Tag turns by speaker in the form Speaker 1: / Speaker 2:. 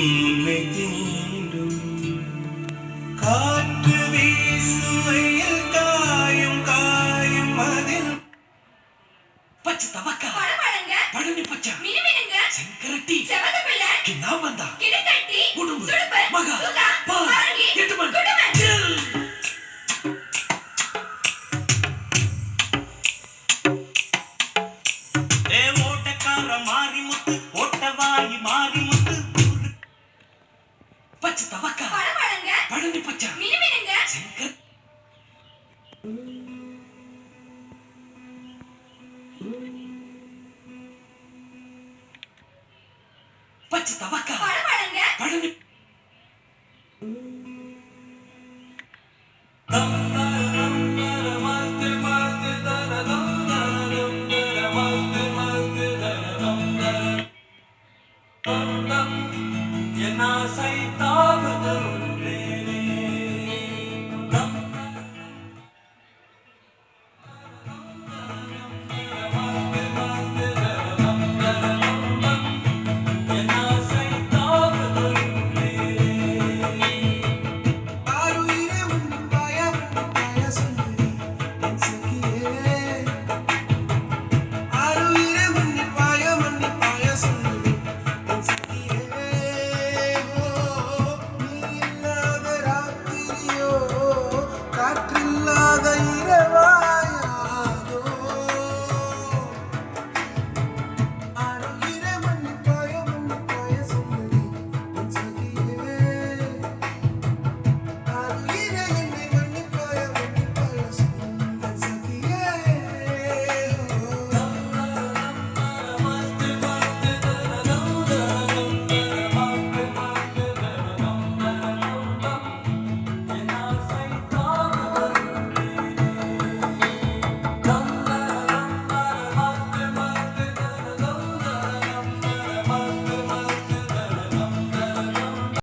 Speaker 1: உன்னை தீண்டும் காற்று வீசுவையில் காயும் காயும் அதில் பச்சை தவக்கா பழனி பச்சை செங்கரட்டி கிண்ணாமந்தா உடும்பு மகா பாரி எட்டுமன் ஓட்டக்கார மாறி முத்து ஓட்டவாயி மாறி முத்து பச்சை தவக்கா பழனி பச்சை செங்கர் பச்சை தவக்கா பழனி என் ஆசை தாவுதல்